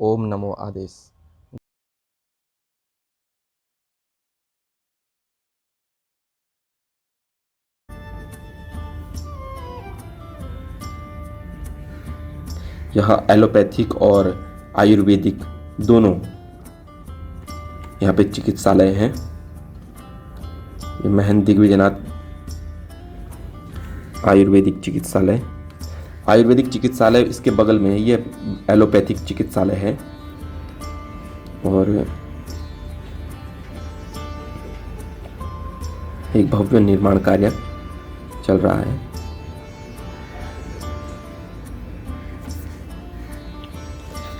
ओम नमो आदेश। यहाँ एलोपैथिक और आयुर्वेदिक दोनों यहाँ पे चिकित्सालय हैं। ये महंत दिग्विजयनाथ आयुर्वेदिक चिकित्सालय, आयुर्वेदिक चिकित्सालय इसके बगल में है। ये एलोपैथिक चिकित्सालय है और एक भव्य निर्माण कार्य चल रहा है।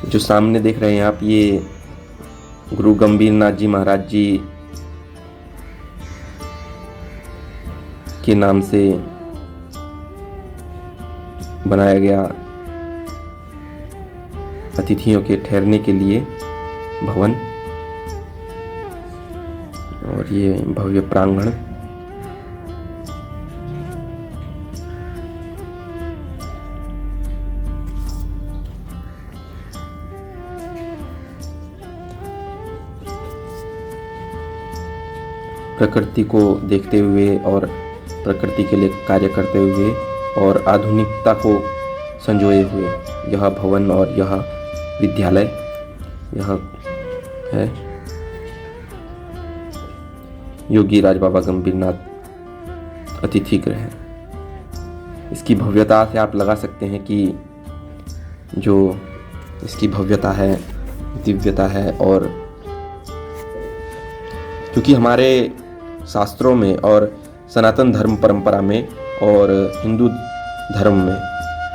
जो सामने देख रहे हैं आप, ये गुरु गंभीरनाथ जी महाराज जी के नाम से बनाया गया अतिथियों के ठहरने के लिए भवन और ये भव्य प्रांगण। प्रकृति को देखते हुए और प्रकृति के लिए कार्य करते हुए और आधुनिकता को संजोए हुए यह भवन और यह विद्यालय यह है योगी राज बाबा गंभीरनाथ अतिथि गृह। इसकी भव्यता से आप लगा सकते हैं कि जो इसकी भव्यता है, दिव्यता है, और क्योंकि हमारे शास्त्रों में और सनातन धर्म परंपरा में और हिंदू धर्म में,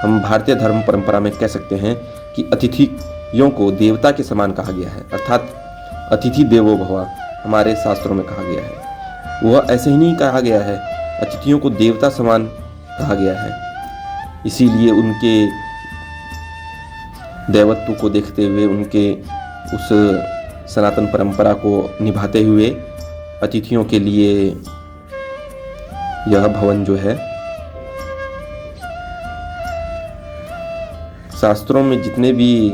हम भारतीय धर्म परंपरा में कह सकते हैं कि अतिथियों को देवता के समान कहा गया है, अर्थात अतिथि देवो भव हमारे शास्त्रों में कहा गया है। वह ऐसे ही नहीं कहा गया है, अतिथियों को देवता समान कहा गया है। इसीलिए उनके दैवत्व को देखते हुए, उनके उस सनातन परंपरा को निभाते हुए अतिथियों के लिए यह भवन जो है, शास्त्रों में जितने भी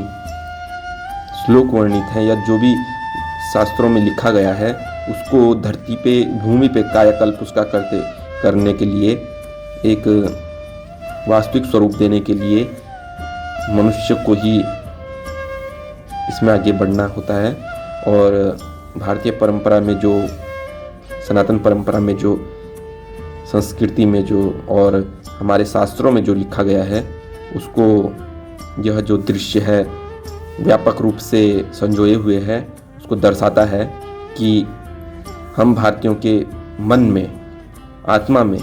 श्लोक वर्णित हैं या जो भी शास्त्रों में लिखा गया है, उसको धरती पे, भूमि पे कायाकल्प उसका करने के लिए, एक वास्तविक स्वरूप देने के लिए मनुष्य को ही इसमें आगे बढ़ना होता है। और भारतीय परंपरा में जो, सनातन परंपरा में जो, संस्कृति में जो और हमारे शास्त्रों में जो लिखा गया है, उसको यह जो दृश्य है व्यापक रूप से संजोए हुए है, उसको दर्शाता है कि हम भारतीयों के मन में, आत्मा में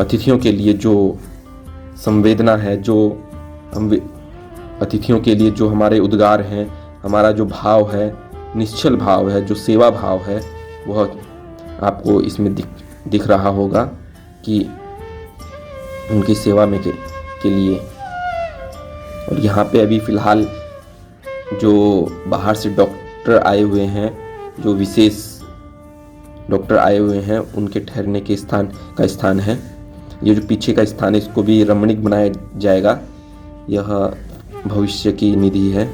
अतिथियों के लिए जो संवेदना है, जो हम अतिथियों के लिए जो हमारे उद्गार हैं, हमारा जो भाव है, निश्चल भाव है, जो सेवा भाव है, वह आपको इसमें दिख रहा होगा कि उनकी सेवा में के लिए। और यहाँ पे अभी फ़िलहाल जो बाहर से डॉक्टर आए हुए हैं, जो विशेष डॉक्टर आए हुए हैं, उनके ठहरने के स्थान है। ये जो पीछे का स्थान है, इसको भी रमणीक बनाया जाएगा। यह भविष्य की निधि है।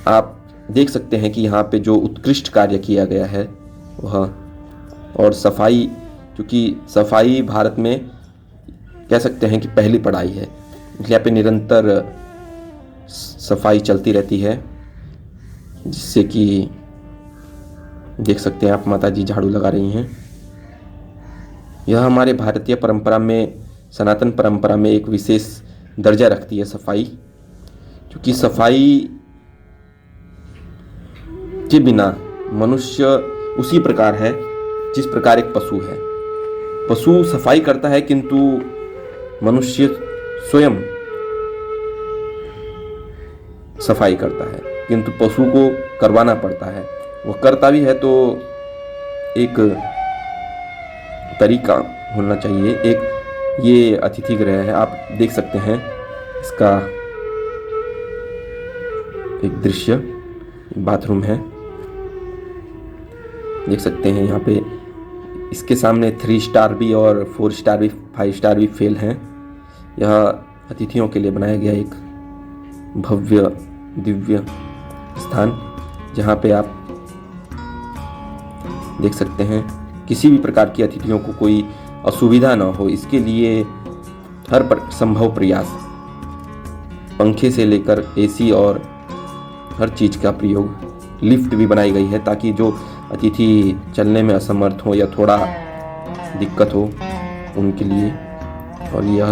आप देख सकते हैं कि यहाँ पे जो उत्कृष्ट कार्य किया गया है वह, और सफाई, क्योंकि सफाई भारत में कह सकते हैं कि पहली पढ़ाई है, इसलिए यहाँ पे निरंतर सफाई चलती रहती है, जिससे कि देख सकते हैं आप, माता जी झाड़ू लगा रही हैं। यह हमारे भारतीय परंपरा में, सनातन परंपरा में एक विशेष दर्जा रखती है सफाई, क्योंकि सफाई के बिना मनुष्य उसी प्रकार है जिस प्रकार एक पशु है। पशु सफाई करता है, किंतु मनुष्य स्वयं सफाई करता है, किंतु पशु को करवाना पड़ता है। वह करता भी है तो एक तरीका होना चाहिए। एक ये अतिथि गृह है, आप देख सकते हैं इसका एक दृश्य, बाथरूम है, देख सकते हैं यहाँ पे। इसके सामने 3 स्टार भी और 4 स्टार भी, 5 स्टार भी फेल हैं। यह अतिथियों के लिए बनाया गया एक भव्य दिव्य स्थान, जहाँ पे आप देख सकते हैं किसी भी प्रकार की अतिथियों को कोई असुविधा न हो, इसके लिए हर संभव प्रयास, पंखे से लेकर एसी और हर चीज़ का प्रयोग, लिफ्ट भी बनाई गई है ताकि जो अतिथि चलने में असमर्थ हो या थोड़ा दिक्कत हो उनके लिए। और यह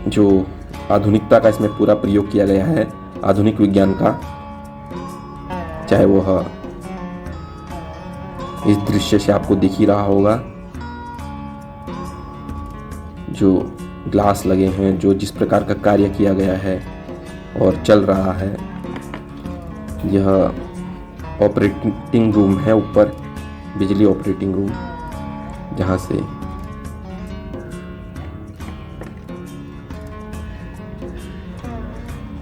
जो आधुनिकता का इसमें पूरा प्रयोग किया गया है, आधुनिक विज्ञान का, चाहे वह इस दृश्य से आपको दिख ही रहा होगा, जो ग्लास लगे हैं, जो जिस प्रकार का कार्य किया गया है और चल रहा है। यह ऑपरेटिंग रूम है, ऊपर बिजली ऑपरेटिंग रूम, जहाँ से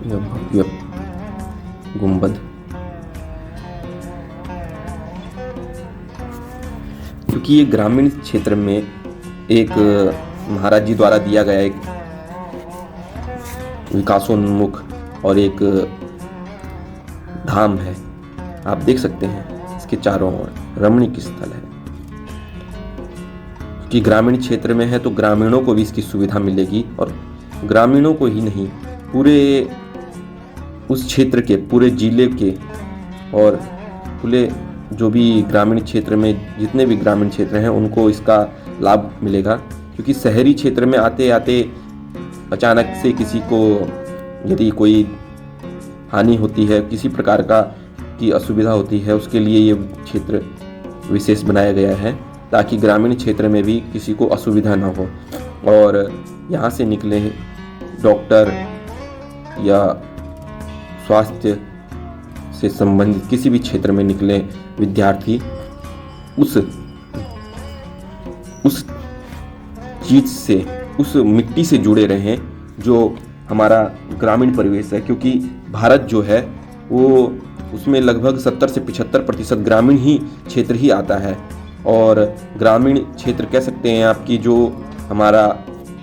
यह भव्य गुंबद, क्योंकि ये ग्रामीण क्षेत्र में एक महाराज जी द्वारा दिया गया एक विकासोन्मुख और एक धाम है। आप देख सकते हैं इसके चारों ओर रमणीक स्थल है, कि ग्रामीण क्षेत्र में है तो ग्रामीणों को भी इसकी सुविधा मिलेगी, और ग्रामीणों को ही नहीं, पूरे उस क्षेत्र के, पूरे जिले के और पूरे जो भी ग्रामीण क्षेत्र में जितने भी ग्रामीण क्षेत्र हैं उनको इसका लाभ मिलेगा। क्योंकि शहरी क्षेत्र में आते आते अचानक से किसी को यदि कोई हानि होती है, किसी प्रकार की असुविधा होती है, उसके लिए ये क्षेत्र विशेष बनाया गया है ताकि ग्रामीण क्षेत्र में भी किसी को असुविधा ना हो। और यहाँ से निकले डॉक्टर या स्वास्थ्य से संबंधित किसी भी क्षेत्र में निकले विद्यार्थी उस चीज से, उस मिट्टी से जुड़े रहें जो हमारा ग्रामीण परिवेश है। क्योंकि भारत जो है वो उसमें लगभग 70 से 75% ग्रामीण ही क्षेत्र ही आता है, और ग्रामीण क्षेत्र कह सकते हैं आपकी जो हमारा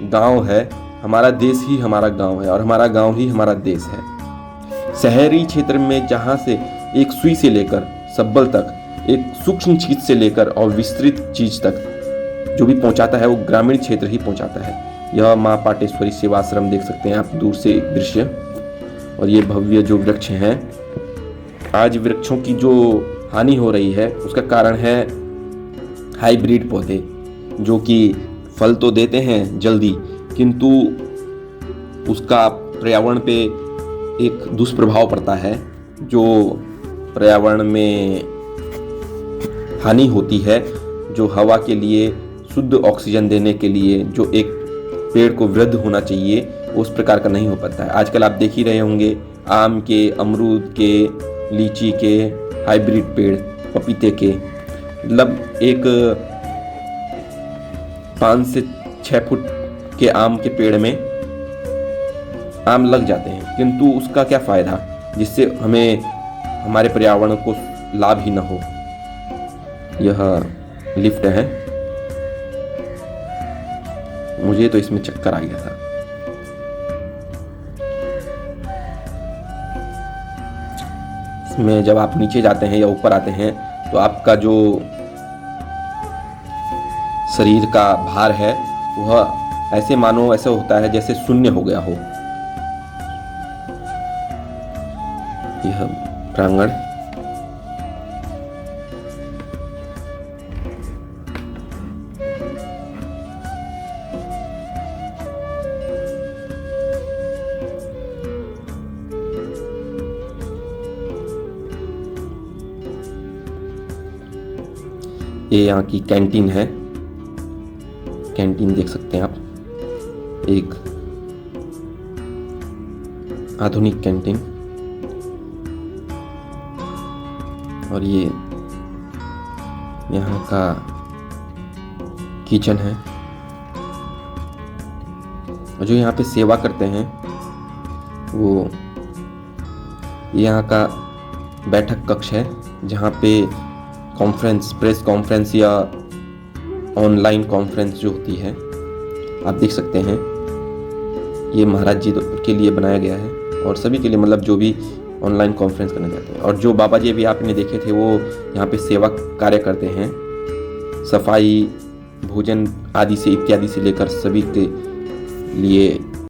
गांव है, हमारा देश ही हमारा गांव है और हमारा गांव ही हमारा देश है। शहरी क्षेत्र में जहाँ से एक सुई से लेकर सब्बल तक, एक सूक्ष्म चीज से लेकर और विस्तृत चीज तक जो भी पहुँचाता है वो ग्रामीण क्षेत्र ही पहुँचाता है। यह माँ पाटेश्वरी सेवाश्रम देख सकते हैं आप दूर से एक दृश्य। और ये भव्य जो वृक्ष हैं, आज वृक्षों की जो हानि हो रही है उसका कारण है हाइब्रिड पौधे, जो कि फल तो देते हैं जल्दी किंतु उसका पर्यावरण पे एक दुष्प्रभाव पड़ता है, जो पर्यावरण में हानि होती है, जो हवा के लिए शुद्ध ऑक्सीजन देने के लिए जो एक पेड़ को वृद्ध होना चाहिए वो उस प्रकार का नहीं हो पाता है। आजकल आप देख ही रहे होंगे आम के, अमरूद के, लीची के हाइब्रिड पेड़, पपीते के, मतलब एक 5 से 6 फुट के आम के पेड़ में आम लग जाते हैं, किंतु उसका क्या फायदा जिससे हमें हमारे पर्यावरण को लाभ ही न हो। यह लिफ्ट है, मुझे तो इसमें चक्कर आ गया था। इसमें जब आप नीचे जाते हैं या ऊपर आते हैं तो आपका जो शरीर का भार है वह ऐसे मानो ऐसा होता है जैसे शून्य हो गया हो। यह प्रांगण, ये यहाँ की कैंटीन है। कैंटीन देख सकते हैं आप, एक आधुनिक कैंटीन। और ये यहाँ का किचन है, और जो यहाँ पे सेवा करते हैं वो यहाँ का बैठक कक्ष है, जहाँ पे कॉन्फ्रेंस, प्रेस कॉन्फ्रेंस या ऑनलाइन कॉन्फ्रेंस जो होती है आप देख सकते हैं। ये महाराज जी के लिए बनाया गया है और सभी के लिए, मतलब जो भी ऑनलाइन कॉन्फ्रेंस करना चाहते हैं। और जो बाबा जी अभी आपने देखे थे वो यहाँ पे सेवा कार्य करते हैं, सफाई, भोजन आदि से इत्यादि से लेकर सभी के लिए